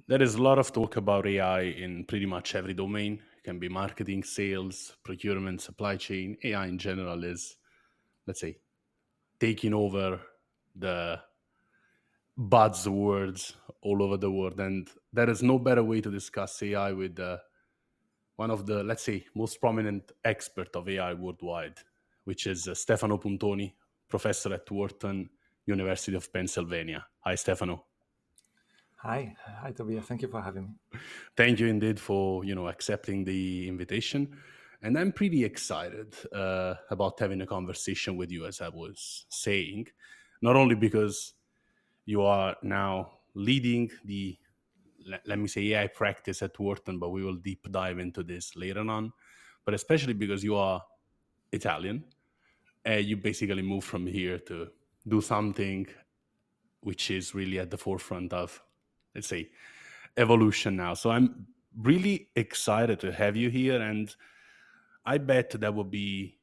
There is a lot of talk about AI in pretty much every domain. It can be marketing, sales, procurement, supply chain. AI in general is, let's say, taking over the buzzwords all over the world. And there is no better way to discuss AI with one of the, let's say, most prominent expert of AI worldwide, which is Stefano Puntoni, professor at Wharton, University of Pennsylvania. Hi, Stefano. Hi, Tobias. Thank you for having me. Thank you indeed for accepting the invitation, and I'm pretty excited about having a conversation with you, as I was saying, not only because you are now leading the let me say AI practice at Wharton, but we will deep dive into this later on, but especially because you are Italian and you basically moved from here to do something which is really at the forefront of, let's say, evolution now. So I'm really excited to have you here. And I bet there will be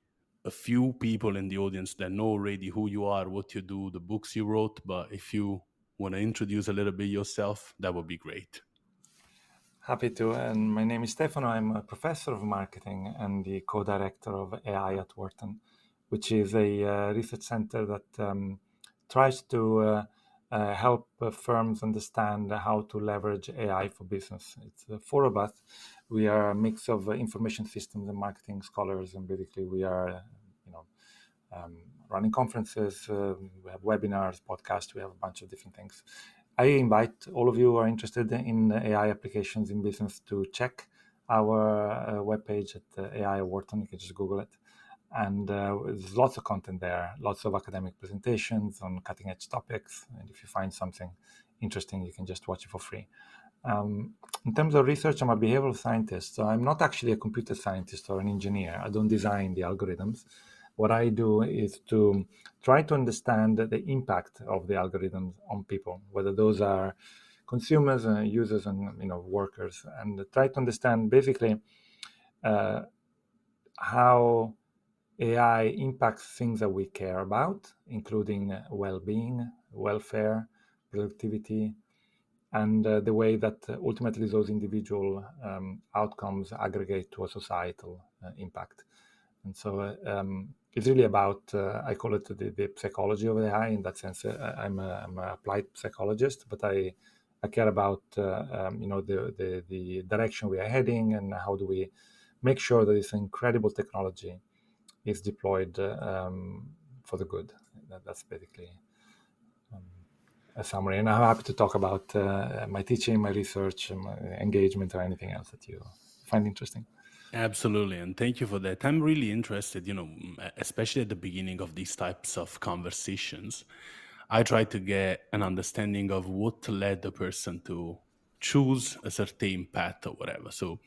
a few people in the audience that know already who you are, what you do, the books you wrote. But if you want to introduce a little bit yourself, that would be great. Happy to. And my name is Stefano. I'm a professor of marketing and the co-director of AI at Wharton, which is a research center that tries to help firms understand how to leverage AI for business. It's four of us. We are a mix of information systems and marketing scholars, and basically we are, running conferences. We have webinars, podcasts. We have a bunch of different things. I invite all of you who are interested in AI applications in business to check our webpage at AI Wharton. You can just Google it. And there's lots of content there, lots of academic presentations on cutting edge topics. And if you find something interesting, you can just watch it for free. In terms of research, I'm a behavioral scientist. So I'm not actually a computer scientist or an engineer. I don't design the algorithms. What I do is to try to understand the impact of the algorithms on people, whether those are consumers, users, and workers, and try to understand basically how AI impacts things that we care about, including well-being, welfare, productivity, and the way that ultimately those individual outcomes aggregate to a societal impact. And so it's really about, I call it the psychology of AI. In that sense, I'm an applied psychologist, but I care about the direction we are heading and how do we make sure that this incredible technology is deployed for the good. That's basically a summary. And I'm happy to talk about my teaching, my research, my engagement, or anything else that you find interesting. Absolutely. And thank you for that. I'm really interested, especially at the beginning of these types of conversations. I try to get an understanding of what led the person to choose a certain path or whatever. So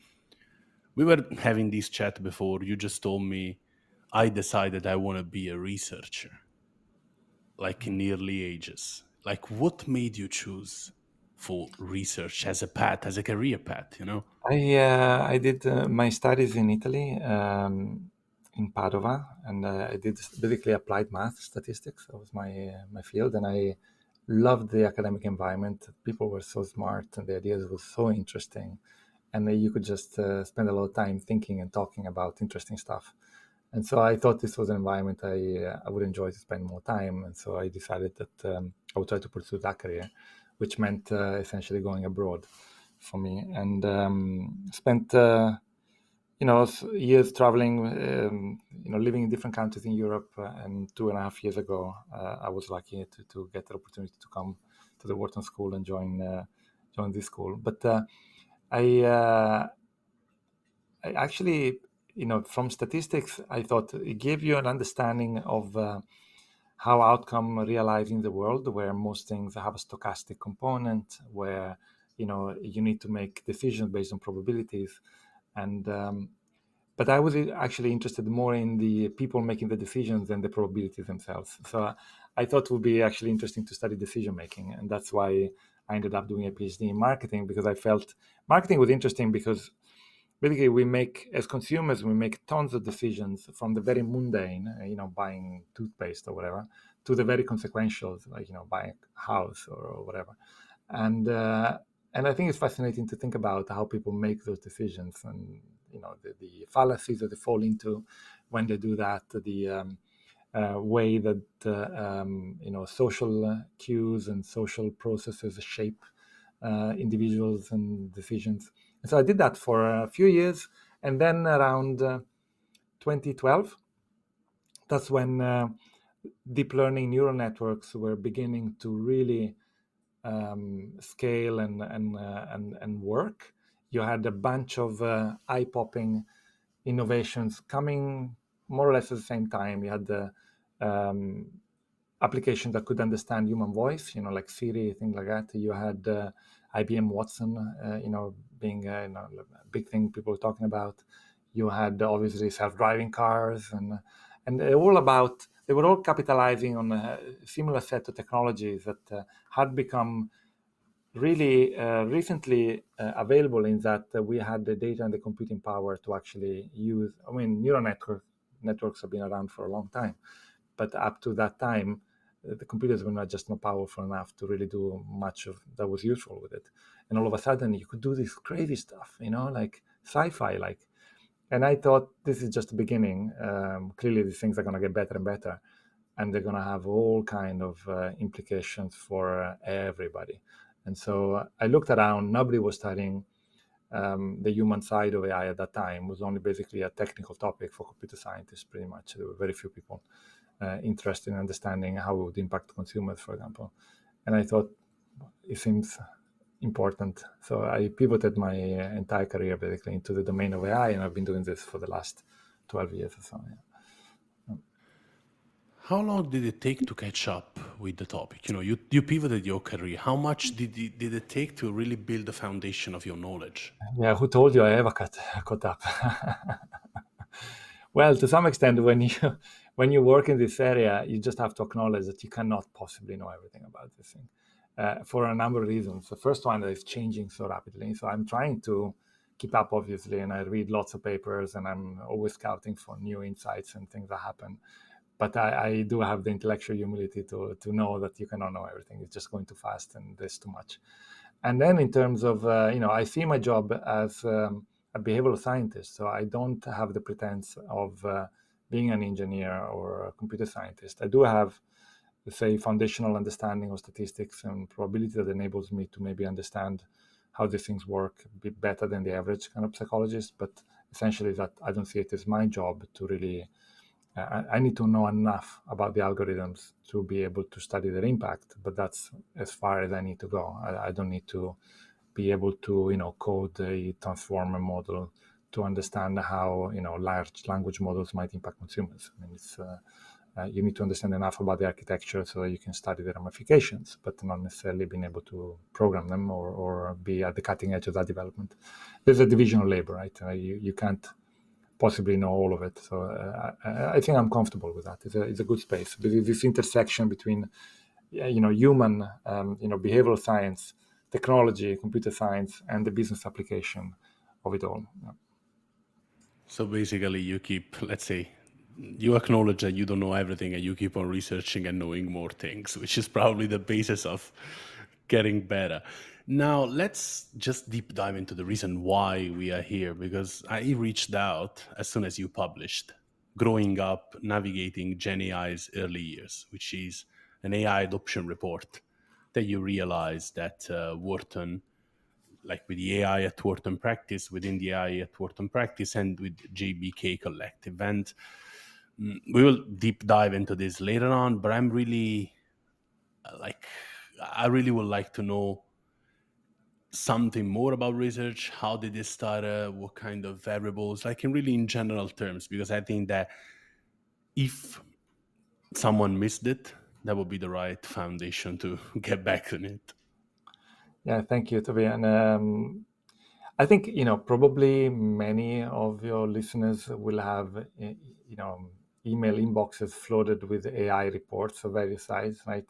we were having this chat before. You just told me I decided I want to be a researcher, like in the early ages. Like, what made you choose for research as a path, as a career path? I did my studies in Italy, in Padova, and I did basically applied math, statistics. That was my field, and I loved the academic environment. People were so smart, and the ideas were so interesting, and you could just spend a lot of time thinking and talking about interesting stuff. And so I thought this was an environment I would enjoy to spend more time, and so I decided that I would try to pursue that career, which meant essentially going abroad for me, and spent years traveling, living in different countries in Europe. And 2.5 years ago, I was lucky to get the opportunity to come to the Wharton School and join this school. But I actually, from statistics, I thought it gave you an understanding of how outcome realize in the world, where most things have a stochastic component, where you need to make decisions based on probabilities. And but I was actually interested more in the people making the decisions than the probabilities themselves. So I thought it would be actually interesting to study decision making, and that's why I ended up doing a PhD in marketing, because I felt marketing was interesting because basically as consumers, we make tons of decisions, from the very mundane, buying toothpaste or whatever, to the very consequential, like buying a house or whatever. And And I think it's fascinating to think about how people make those decisions, and the fallacies that they fall into when they do that, the way that social cues and social processes shape individuals and decisions. And so I did that for a few years, and then around 2012, that's when deep learning neural networks were beginning to really scale and work. You had a bunch of eye-popping innovations coming more or less at the same time. You had the applications that could understand human voice, like Siri, things like that. You had IBM Watson, being a big thing people were talking about. You had obviously self-driving cars, and they were all capitalizing on a similar set of technologies that had become really recently available, in that we had the data and the computing power to actually use. I mean, neural networks have been around for a long time, but up to that time, the computers were not powerful enough to really do much of that was useful with it. And all of a sudden, you could do this crazy stuff, like sci-fi, like. And I thought, this is just the beginning. Clearly, these things are going to get better and better, and they're going to have all kind of implications for everybody. And so I looked around. Nobody was studying the human side of AI at that time. It was only basically a technical topic for computer scientists, pretty much. There were very few people interested in understanding how it would impact consumers, for example. And I thought, it seems important. So I pivoted my entire career basically into the domain of AI, and I've been doing this for the last 12 years or so. Yeah. How long did it take to catch up with the topic? You pivoted your career. How much did it take to really build the foundation of your knowledge? Yeah, who told you I ever caught up? Well, to some extent, when you work in this area, you just have to acknowledge that you cannot possibly know everything about this thing for a number of reasons. The first one is changing so rapidly. So I'm trying to keep up, obviously, and I read lots of papers, and I'm always scouting for new insights and things that happen. But I do have the intellectual humility to know that you cannot know everything. It's just going too fast, and there's too much. And then in terms of, I see my job as a behavioral scientist. So I don't have the pretense of being an engineer or a computer scientist. I do have, let's say, foundational understanding of statistics and probability that enables me to maybe understand how these things work a bit better than the average kind of psychologist. But essentially, that I don't see it as my job to really. I need to know enough about the algorithms to be able to study their impact, but that's as far as I need to go. I don't need to be able to, code a transformer model to understand how, large language models might impact consumers. I mean, it's you need to understand enough about the architecture so that you can study the ramifications, but not necessarily being able to program them or be at the cutting edge of that development. There's a division of labor, right? You can't possibly know all of it. So I think I'm comfortable with that. It's a good space. This intersection between, human, behavioral science, technology, computer science, and the business application of it all. Yeah. So basically, let's say, you acknowledge that you don't know everything and you keep on researching and knowing more things, which is probably the basis of getting better. Now, let's just deep dive into the reason why we are here, because I reached out as soon as you published Growing Up Navigating GenAI's Early Years, which is an AI adoption report that you realize that Wharton, like with the AI at Wharton practice, within the AI at Wharton practice, and with JBK Collective. And we will deep dive into this later on, but I'm really I really would like to know something more about research. How did it start? What kind of variables, like in general terms, because I think that if someone missed it, that would be the right foundation to get back on it. Yeah, thank you, Toby. And I think, probably many of your listeners will have, email inboxes flooded with AI reports of various size, right?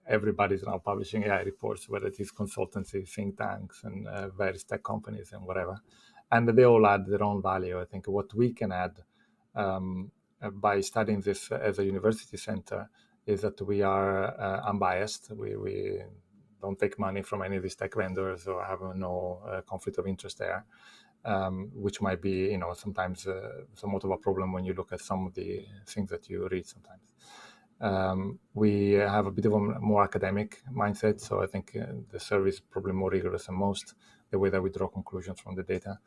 Everybody's now publishing AI reports, whether it is consultancy, think tanks, and various tech companies and whatever. And they all add their own value. I think what we can add by studying this as a university center is that we are unbiased. We don't take money from any of these tech vendors or have no conflict of interest there, which might be, sometimes somewhat of a problem when you look at some of the things that you read sometimes. We have a bit of a more academic mindset, so I think the survey is probably more rigorous than most, the way that we draw conclusions from the data.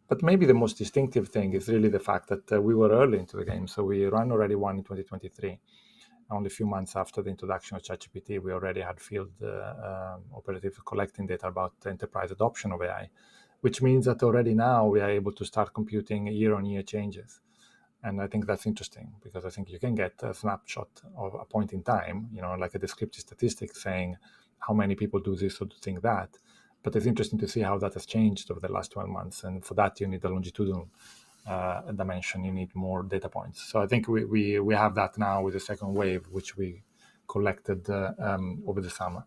But maybe the most distinctive thing is really the fact that we were early into the game. So we ran already one in 2023. Only a few months after the introduction of ChatGPT, we already had field operatives collecting data about enterprise adoption of AI, which means that already now we are able to start computing year-on-year changes. And I think that's interesting, because I think you can get a snapshot of a point in time, like a descriptive statistic saying how many people do this or do think that. But it's interesting to see how that has changed over the last 12 months. And for that, you need a longitudinal dimension. You need more data points. So I think we have that now with the second wave, which we collected over the summer.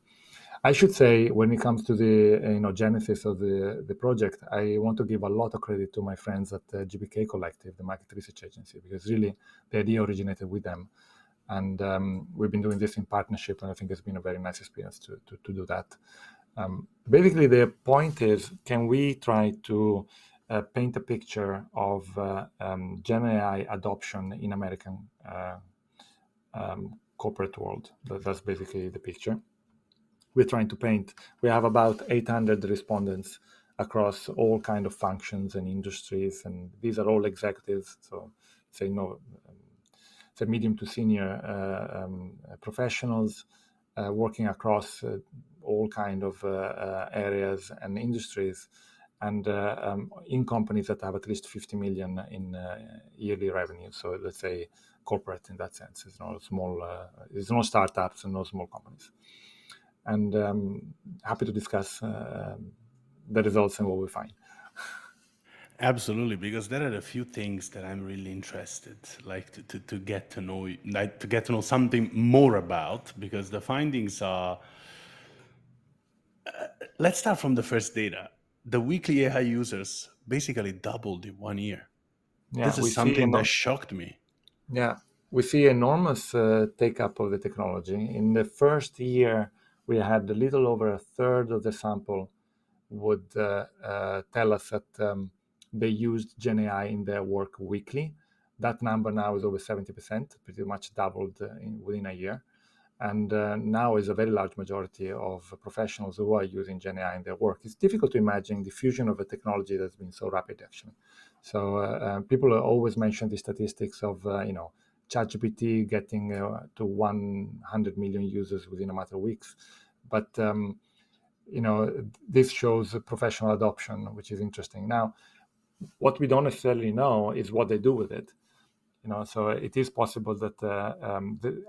I should say, when it comes to the genesis of the project, I want to give a lot of credit to my friends at GBK Collective, the market research agency, because really the idea originated with them. And we've been doing this in partnership, and I think it's been a very nice experience to do that. Basically, the point is, can we try to paint a picture of GenAI adoption in American corporate world? That's basically the picture we're trying to paint. We have about 800 respondents across all kind of functions and industries, and these are all executives, so say medium to senior professionals working across all kind of areas and industries, and in companies that have at least 50 million in yearly revenue. So let's say corporate in that sense. It's not small. It's no startups and no small companies. And happy to discuss the results and what we find. Absolutely, because there are a few things that I'm really interested, like to get to know, like to get to know something more about, because the findings are. Let's start from the first data. The weekly AI users basically doubled in 1 year. Yeah, This is something that shocked me. Yeah, we see enormous take-up of the technology. In the first year, we had a little over a third of the sample would tell us that they used GenAI in their work weekly. That number now is over 70%, pretty much doubled within a year. And now is a very large majority of professionals who are using GenAI in their work. It's difficult to imagine the fusion of a technology that's been so rapid, actually. So people always mention the statistics of, ChatGPT getting to 100 million users within a matter of weeks. But, this shows professional adoption, which is interesting. Now, what we don't necessarily know is what they do with it. So it is possible that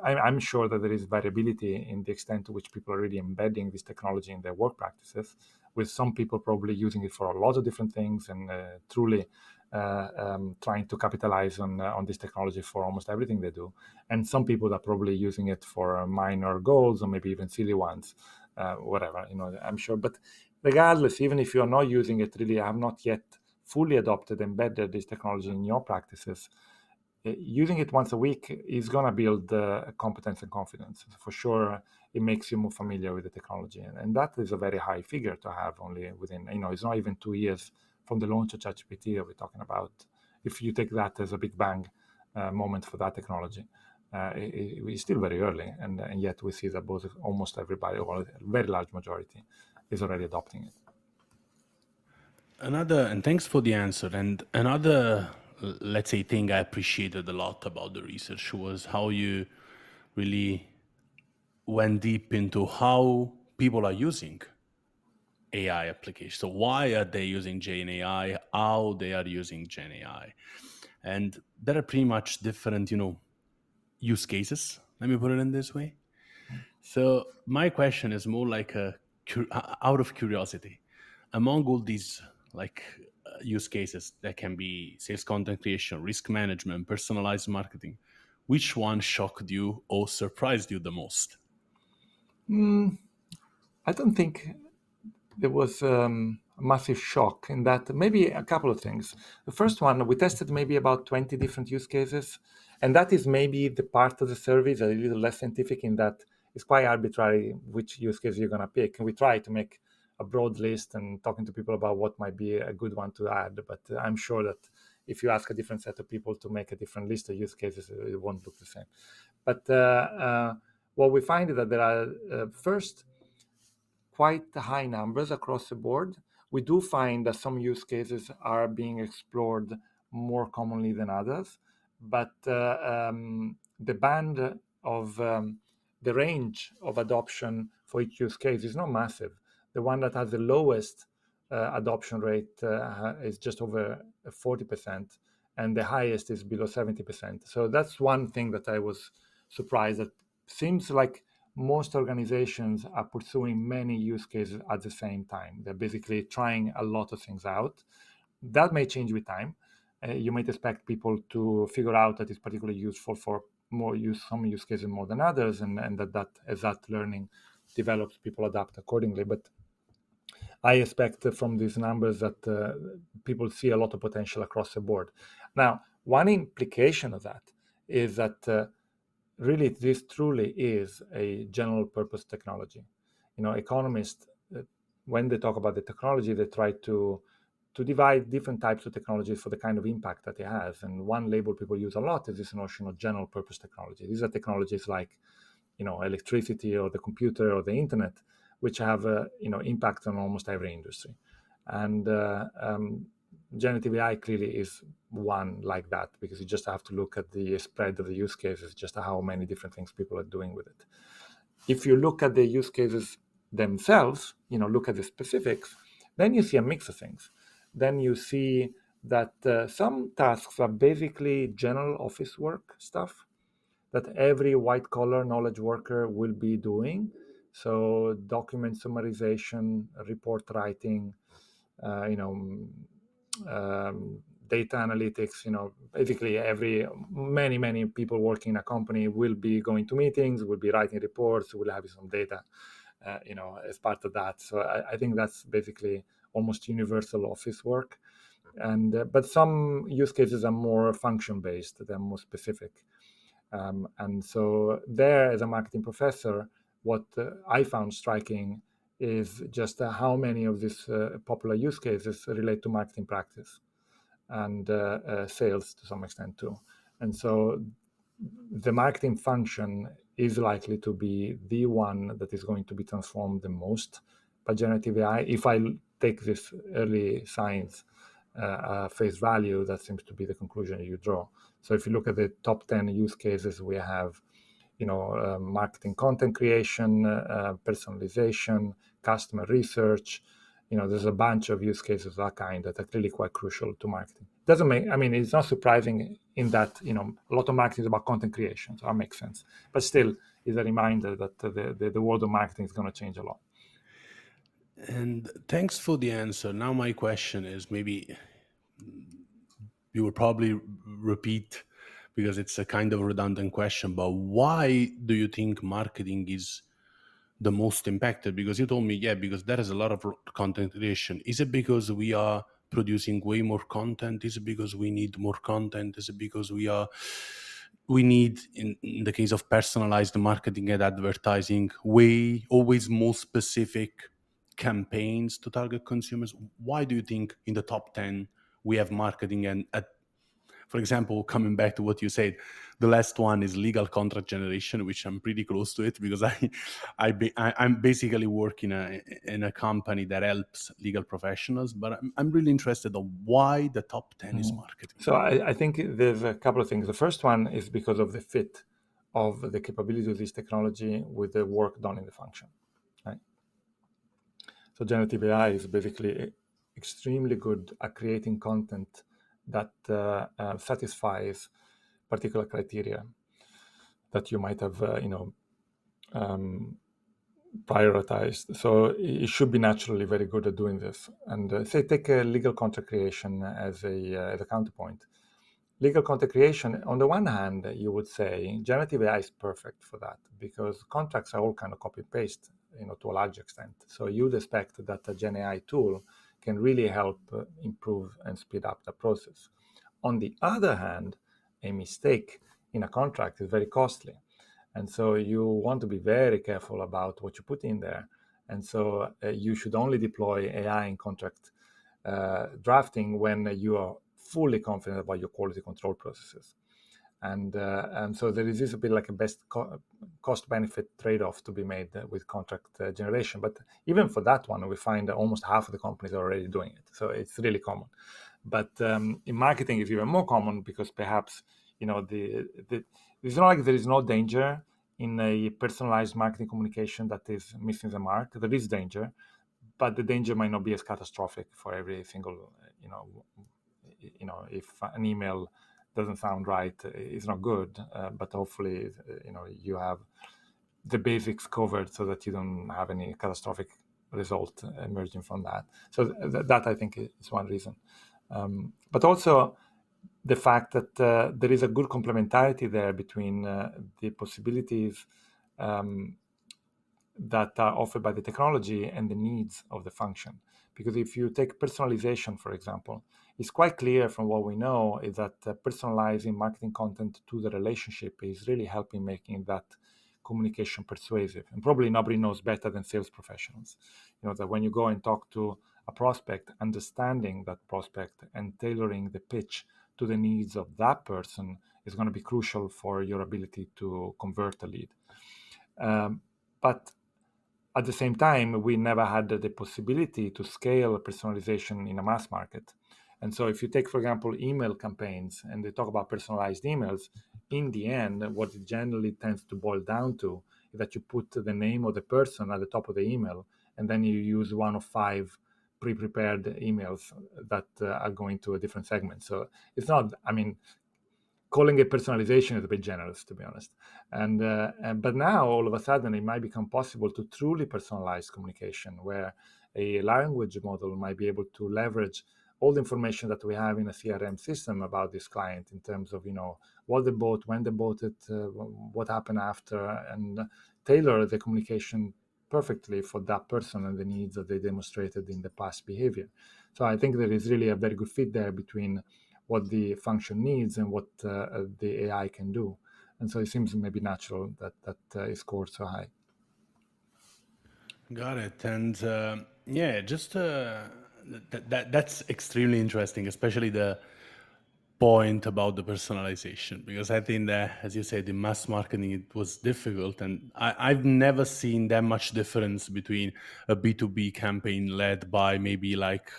I'm sure that there is variability in the extent to which people are really embedding this technology in their work practices, with some people probably using it for a lot of different things and truly trying to capitalize on this technology for almost everything they do. And some people are probably using it for minor goals or maybe even silly ones, whatever, I'm sure. But regardless, even if you're not using it, really have not yet fully adopted, embedded this technology in your practices, using it once a week is going to build competence and confidence. For sure, it makes you more familiar with the technology. And that is a very high figure to have only within, it's not even 2 years from the launch of ChatGPT that we're talking about. If you take that as a big bang moment for that technology, it's still very early. And yet we see that almost everybody, or a very large majority, is already adopting it. And thanks for the answer. And another, let's say, thing I appreciated a lot about the research was how you really went deep into how people are using AI applications. So why are they using GenAI? How they are using GenAI? And there are pretty much different, use cases. Let me put it in this way. So my question is more like out of curiosity. Among all these use cases that can be sales content creation, risk management, personalized marketing, which one shocked you or surprised you the most? I don't think there was a massive shock in that. Maybe a couple of things. The first one, we tested maybe about 20 different use cases. And that is maybe the part of the survey that is a little less scientific, in that it's quite arbitrary which use case you're going to pick. And we try to make a broad list and talking to people about what might be a good one to add. But I'm sure that if you ask a different set of people to make a different list of use cases, it won't look the same. But what we find is that there are first quite high numbers across the board. We do find that some use cases are being explored more commonly than others, but the band of the range of adoption for each use case is not massive. The one that has the lowest adoption rate is just over 40%, and the highest is below 70%. So that's one thing that I was surprised at. Seems like most organizations are pursuing many use cases at the same time. They're basically trying a lot of things out. That may change with time. You might expect people to figure out that it's particularly useful for some use cases more than others, and that as that learning develops, people adapt accordingly. But I expect from these numbers that people see a lot of potential across the board. Now, one implication of that is that really this truly is a general purpose technology. Economists, when they talk about the technology, they try to divide different types of technologies for the kind of impact that it has. And one label people use a lot is this notion of general purpose technology. These are technologies like electricity or the computer or the internet, which have impact on almost every industry. And generative AI clearly is one like that, because you just have to look at the spread of the use cases, just how many different things people are doing with it. If you look at the use cases themselves, look at the specifics, then you see a mix of things. Then you see that some tasks are basically general office work stuff that every white-collar knowledge worker will be doing. So document summarization, report writing, data analytics, basically many people working in a company will be going to meetings, will be writing reports, will have some data, as part of that. So I think that's basically almost universal office work. And but some use cases are more function-based, they're more specific. And so there, as a marketing professor, what I found striking is just how many of these popular use cases relate to marketing practice and sales to some extent too. And so the marketing function is likely to be the one that is going to be transformed the most by generative AI. If I take this early signs face value, that seems to be the conclusion you draw. So if you look at the top 10 use cases, we have marketing content creation, personalization, customer research. There's a bunch of use cases of that kind that are clearly quite crucial to marketing. It's not surprising in that, a lot of marketing is about content creation, so that makes sense. But still, it's a reminder that the world of marketing is going to change a lot. And thanks for the answer. Now my question is, maybe you will probably repeat because it's a kind of redundant question, but why do you think marketing is the most impacted? Because you told me, because there is a lot of content creation. Is it because we are producing way more content? Is it because we need more content? Is it because we need, in the case of personalized marketing and advertising, always more specific campaigns to target consumers? Why do you think in the top 10 we have marketing and for example, coming back to what you said, the last one is legal contract generation, which I'm pretty close to it because I'm basically working in a company that helps legal professionals, but I'm really interested in why the top 10 is marketing. So I think there's a couple of things. The first one is because of the fit of the capability of this technology with the work done in the function, right? So generative AI is basically extremely good at creating content that satisfies particular criteria that you might have, prioritized. So it should be naturally very good at doing this. And say take a legal contract creation as a counterpoint. Legal content creation, on the one hand, you would say generative AI is perfect for that because contracts are all kind of copy paste, to a large extent. So you'd expect that a Gen AI tool can really help improve and speed up the process. On the other hand, a mistake in a contract is very costly. And so you want to be very careful about what you put in there. And so you should only deploy AI in contract drafting when you are fully confident about your quality control processes. And so there is a bit like a best cost-benefit trade-off to be made with contract generation. But even for that one, we find that almost half of the companies are already doing it. So it's really common. But in marketing, it's even more common because perhaps it's not like there is no danger in a personalized marketing communication that is missing the mark. There is danger, but the danger might not be as catastrophic for every single, if an email doesn't sound right, it's not good, but hopefully, you have the basics covered so that you don't have any catastrophic result emerging from that. So that I think is one reason. But also the fact that there is a good complementarity there between the possibilities that are offered by the technology and the needs of the function. Because if you take personalization, for example, it's quite clear from what we know is that personalizing marketing content to the relationship is really helping making that communication persuasive. And probably nobody knows better than sales professionals. That when you go and talk to a prospect, understanding that prospect and tailoring the pitch to the needs of that person is going to be crucial for your ability to convert a lead. But at the same time, we never had the possibility to scale personalization in a mass market. And so if you take, for example, email campaigns and they talk about personalized emails, in the end, what it generally tends to boil down to is that you put the name of the person at the top of the email, and then you use one of 5 pre-prepared emails that are going to a different segment. So it's not, calling it personalization is a bit generous, to be honest. But now, all of a sudden, it might become possible to truly personalize communication, where a language model might be able to leverage all the information that we have in a CRM system about this client in terms of, what they bought, when they bought it, what happened after, and tailor the communication perfectly for that person and the needs that they demonstrated in the past behavior. So I think there is really a very good fit there between what the function needs and what the AI can do. And so it seems maybe natural that is scored so high. Got it. And just that's extremely interesting, especially the point about the personalization, because I think that, as you said, in mass marketing it was difficult, and I've never seen that much difference between a B2B campaign led by maybe like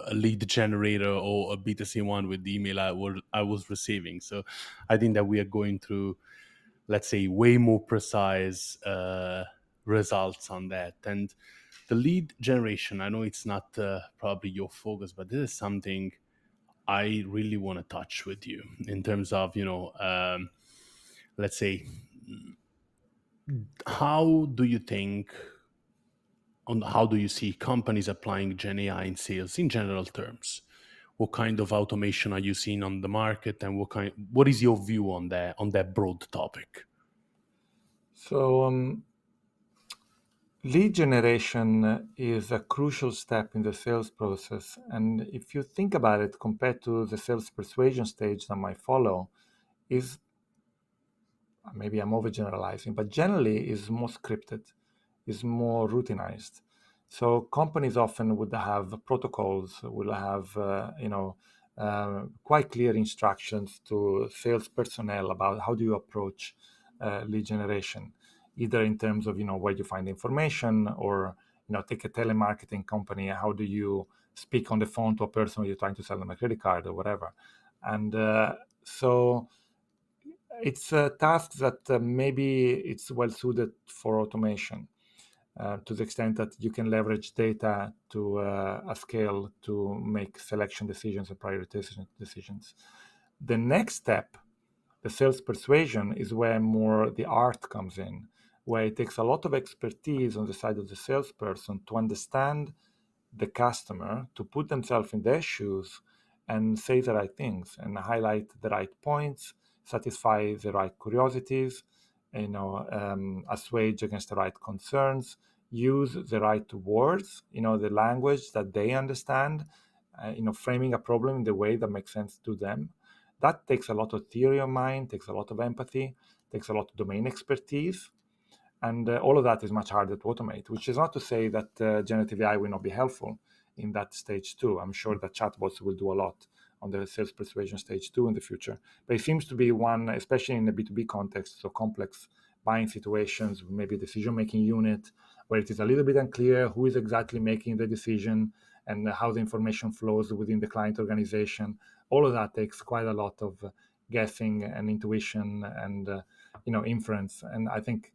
a lead generator or a B2C one with the email I was receiving. So I think that we are going through, let's say, way more precise results on that. And the lead generation, I know it's not probably your focus, but this is something I really want to touch with you in terms of, let's say, how do you think, how do you see companies applying GenAI in sales in general terms? What kind of automation are you seeing on the market, and what is your view on that broad topic? So lead generation is a crucial step in the sales process. And if you think about it, compared to the sales persuasion stage that might follow, is maybe I'm overgeneralizing, but generally is more scripted, is more routinized. So companies often would have protocols, will have quite clear instructions to sales personnel about how do you approach lead generation, either in terms of where you find information, or take a telemarketing company, how do you speak on the phone to a person when you're trying to sell them a credit card or whatever. And so it's a task that maybe it's well suited for automation to the extent that you can leverage data to a scale to make selection decisions and prioritization decisions. The next step, the sales persuasion, is where more the art comes in, where it takes a lot of expertise on the side of the salesperson to understand the customer, to put themselves in their shoes and say the right things and highlight the right points, satisfy the right curiosities, assuage against the right concerns, use the right words, the language that they understand, framing a problem in the way that makes sense to them. That takes a lot of theory of mind, takes a lot of empathy, takes a lot of domain expertise. And all of that is much harder to automate, which is not to say that generative AI will not be helpful in that stage too. I'm sure that chatbots will do a lot on the sales persuasion stage too in the future. But it seems to be one, especially in the B2B context, so complex buying situations, maybe a decision-making unit, where it is a little bit unclear who is exactly making the decision and how the information flows within the client organization. All of that takes quite a lot of guessing and intuition and inference. And I think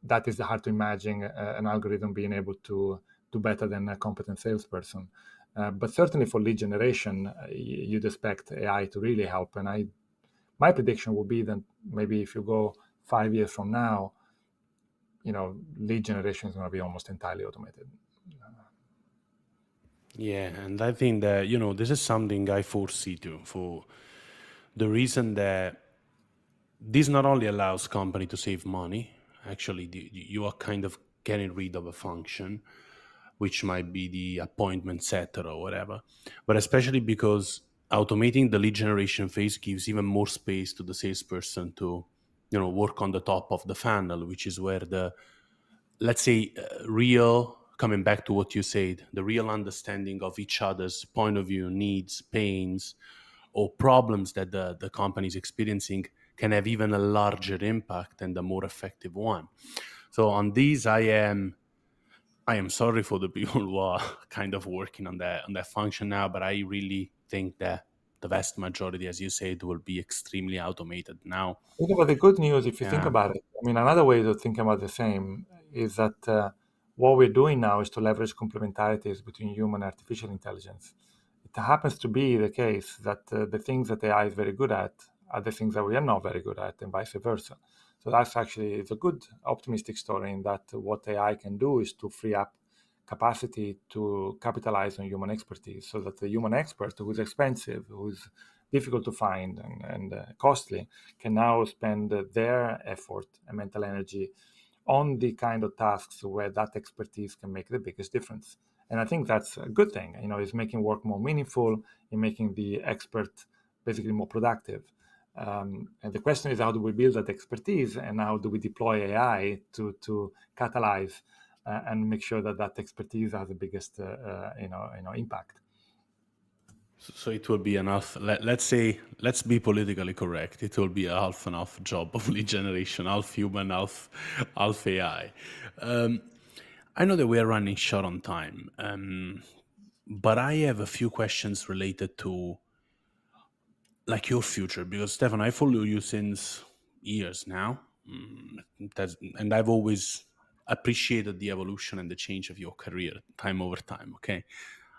that is hard to imagine an algorithm being able to do better than a competent salesperson. But certainly for lead generation, you'd expect AI to really help. And my prediction would be that maybe if you go 5 years from now, lead generation is going to be almost entirely automated. Yeah, and I think that, this is something I foresee too, for the reason that this not only allows company to save money, actually you are kind of getting rid of a function, which might be the appointment setter or whatever, but especially because automating the lead generation phase gives even more space to the salesperson to, work on the top of the funnel, which is where the, let's say, real, coming back to what you said, the real understanding of each other's point of view, needs, pains, or problems that the company is experiencing can have even a larger impact and a more effective one. So on these, I am sorry for the people who are kind of working on that function now, but I really think that the vast majority, as you said, will be extremely automated now. But the good news, if you think Yeah. about it, another way to think about the same is that what we're doing now is to leverage complementarities between human and artificial intelligence. It happens to be the case that the things that AI is very good at are the things that we are not very good at, and vice versa. So that's actually, it's a good optimistic story in that what AI can do is to free up capacity to capitalize on human expertise, so that the human expert, who is expensive, who's difficult to find and costly, can now spend their effort and mental energy on the kind of tasks where that expertise can make the biggest difference. And I think that's a good thing. It's making work more meaningful, in making the expert basically more productive. And the question is, how do we build that expertise, and how do we deploy AI to catalyze and make sure that that expertise has the biggest impact? So it will be enough. Let's be politically correct. It will be a half and half job of lead generation, half human, half AI. I know that we are running short on time, but I have a few questions related to like your future, because Stefan, I follow you since years now, and I've always appreciated the evolution and the change of your career time over time. Okay,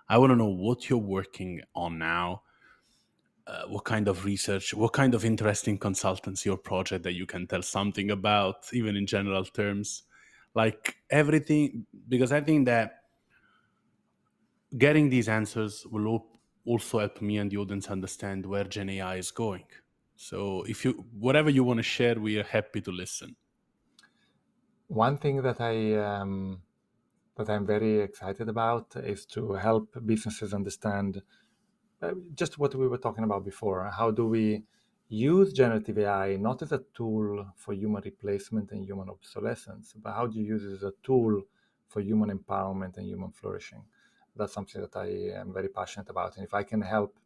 I want to know what you're working on now. What kind of research, what kind of interesting consultancy or project that you can tell something about, even in general terms, like everything, because I think that getting these answers will also help me and the audience understand where GenAI is going. So if you, whatever you want to share, we are happy to listen. One thing that I'm very excited about is to help businesses understand just what we were talking about before. How do we use generative AI not as a tool for human replacement and human obsolescence, but how do you use it as a tool for human empowerment and human flourishing? That's something that I am very passionate about. And if I can help,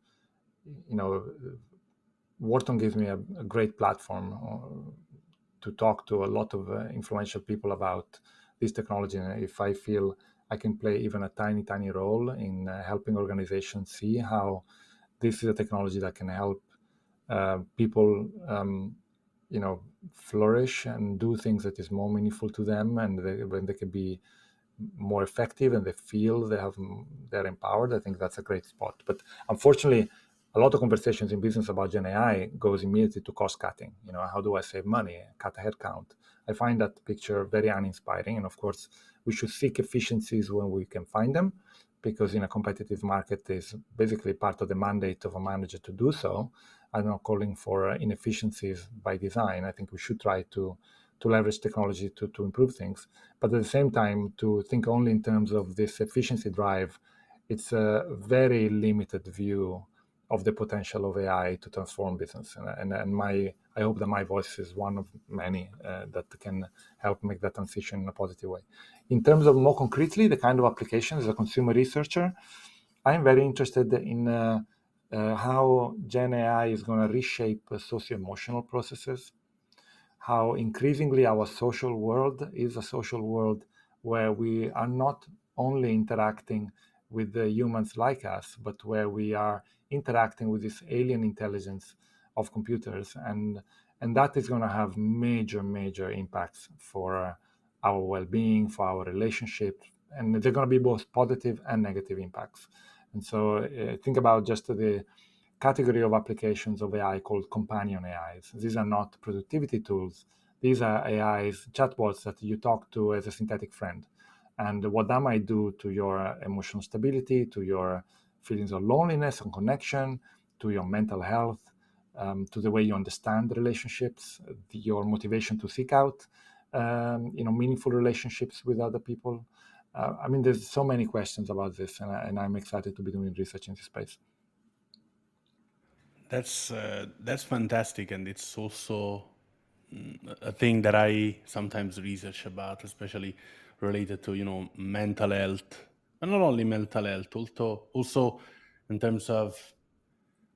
Wharton gives me a great platform to talk to a lot of influential people about this technology. And if I feel I can play even a tiny, tiny role in helping organizations see how this is a technology that can help people, flourish and do things that is more meaningful to them, and when they can be more effective and they feel they're empowered, I think that's a great spot. But unfortunately, a lot of conversations in business about GenAI goes immediately to cost cutting. How do I save money, cut headcount? I find that picture very uninspiring. And of course, we should seek efficiencies when we can find them, because in a competitive market is basically part of the mandate of a manager to do so. I'm not calling for inefficiencies by design. I think we should try to leverage technology to improve things. But at the same time, to think only in terms of this efficiency drive, it's a very limited view of the potential of AI to transform business. And my I hope that my voice is one of many that can help make that transition in a positive way. In terms of more concretely, the kind of applications, as a consumer researcher, I'm very interested in how GenAI is going to reshape socio-emotional processes, how increasingly our social world is a social world where we are not only interacting with the humans like us, but where we are interacting with this alien intelligence of computers, and that is going to have major impacts for our well-being, for our relationships, and they're going to be both positive and negative impacts. And so think about just the category of applications of AI called companion AIs. These are not productivity tools. These are AIs, chatbots that you talk to as a synthetic friend. And what that might do to your emotional stability, to your feelings of loneliness and connection, to your mental health, to the way you understand the relationships, your motivation to seek out meaningful relationships with other people. I mean, there's so many questions about this, and I'm excited to be doing research in this space. That's fantastic, and it's also a thing that I sometimes research about, especially related to mental health, and not only mental health, also in terms of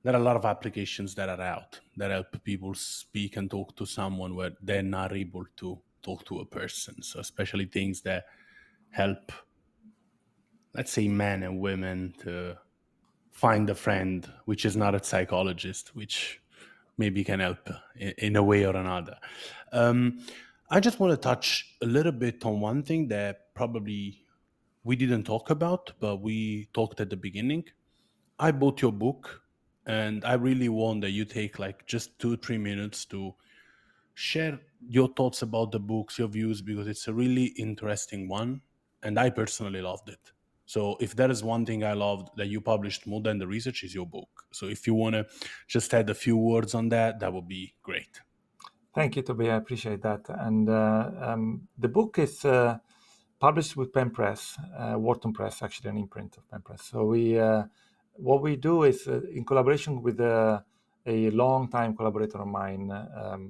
there are a lot of applications that are out that help people speak and talk to someone where they're not able to talk to a person. So especially things that help, let's say, men and women to find a friend which is not a psychologist, which maybe can help in a way or another. Um, I just want to touch a little bit on one thing that probably we didn't talk about, but we talked at the beginning. I bought your book, and I really want that you take like just 2 3 minutes to share your thoughts about the books, your views, because it's a really interesting one, and I personally loved it. So if there is one thing I loved that you published more than the research is your book. So if you want to just add a few words on that, that would be great. Thank you, Toby. I appreciate that. And the book is published with Pen Press, Wharton Press, actually an imprint of Pen Press. So what we do is, in collaboration with a long-time collaborator of mine,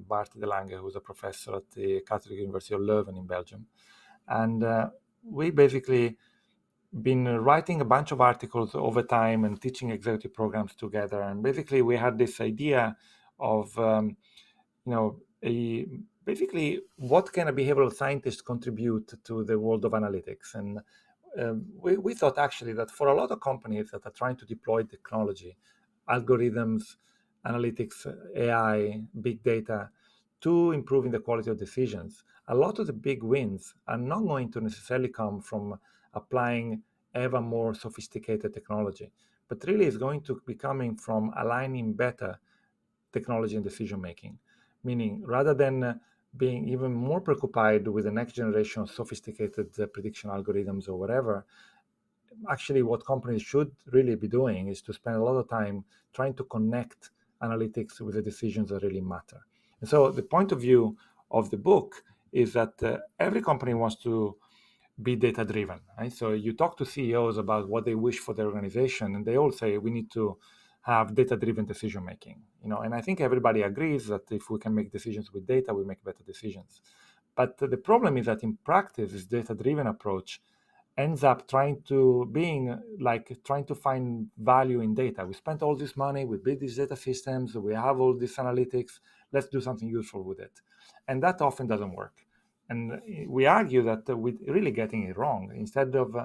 Bart de Lange, who's a professor at the Catholic University of Leuven in Belgium, and we basically been writing a bunch of articles over time and teaching executive programs together. And basically, we had this idea of basically what can a behavioral scientist contribute to the world of analytics. And we thought actually that for a lot of companies that are trying to deploy technology, algorithms, analytics, AI, big data, to improving the quality of decisions, a lot of the big wins are not going to necessarily come from applying ever more sophisticated technology, but really is going to be coming from aligning better technology and decision making. Meaning, rather than being even more preoccupied with the next generation of sophisticated prediction algorithms or whatever, actually what companies should really be doing is to spend a lot of time trying to connect analytics with the decisions that really matter. And so the point of view of the book is that every company wants to be data driven, right? So you talk to CEOs about what they wish for their organization, and they all say we need to have data-driven decision making. And I think everybody agrees that if we can make decisions with data, we make better decisions. But the problem is that in practice, this data-driven approach ends up trying to find value in data. We spent all this money, we build these data systems, we have all this analytics, let's do something useful with it. And that often doesn't work. And we argue that we're really getting it wrong. Instead of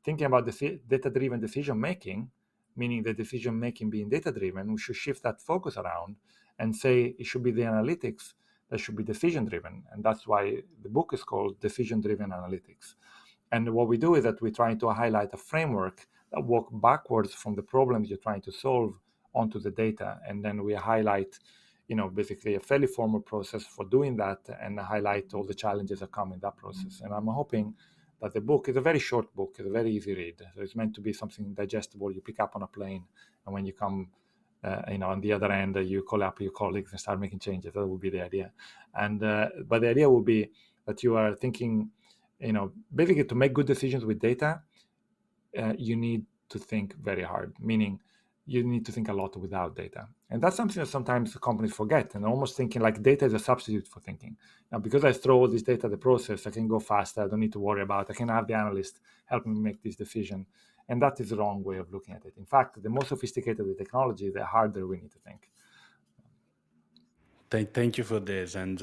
thinking about the data-driven decision-making, meaning the decision-making being data-driven, we should shift that focus around and say it should be the analytics that should be decision-driven. And that's why the book is called Decision-Driven Analytics. And what we do is that we try to highlight a framework that works backwards from the problems you're trying to solve onto the data. And then we highlight basically a fairly formal process for doing that and highlight all the challenges that come in that process. And I'm hoping that the book is a very short book, it's a very easy read. So it's meant to be something digestible. You pick up on a plane, and when you come, on the other end, you call up your colleagues and start making changes. That would be the idea. And but the idea would be that you are thinking, basically to make good decisions with data, you need to think very hard, meaning you need to think a lot without data. And that's something that sometimes companies forget, and almost thinking like data is a substitute for thinking. Now, because I throw all this data at the process, I can go faster. I don't need to worry about it. I can have the analyst help me make this decision. And that is the wrong way of looking at it. In fact, the more sophisticated the technology, the harder we need to think. Thank you for this. And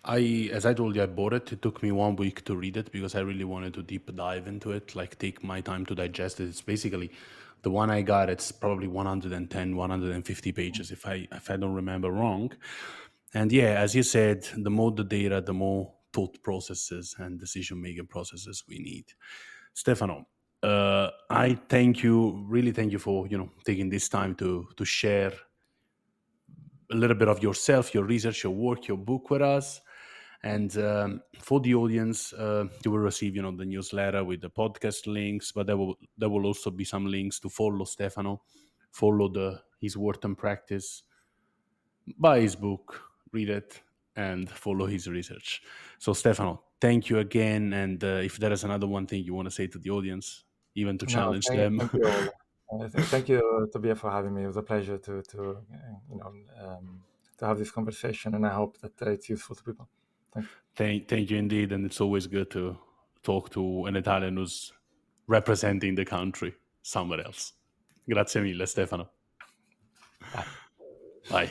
as I told you, I bought it. It took me 1 week to read it because I really wanted to deep dive into it, like take my time to digest it. It's basically the one I got. It's probably 110, 150 pages, if I don't remember wrong. And yeah, as you said, the more the data, the more thought processes and decision making processes we need. Stefano, I thank you, really thank you for taking this time to share a little bit of yourself, your research, your work, your book with us. And for the audience, you will receive, the newsletter with the podcast links, but there will also be some links to follow Stefano, follow his work and practice, buy his book, read it, and follow his research. So, Stefano, thank you again. And if there is another one thing you want to say to the audience, even to No, challenge them. thank you all. Thank you, Tobias, for having me. It was a pleasure to have this conversation, and I hope that it's useful to people. Thanks. Thank you indeed. And it's always good to talk to an Italian who's representing the country somewhere else. Grazie mille, Stefano. Bye. Bye.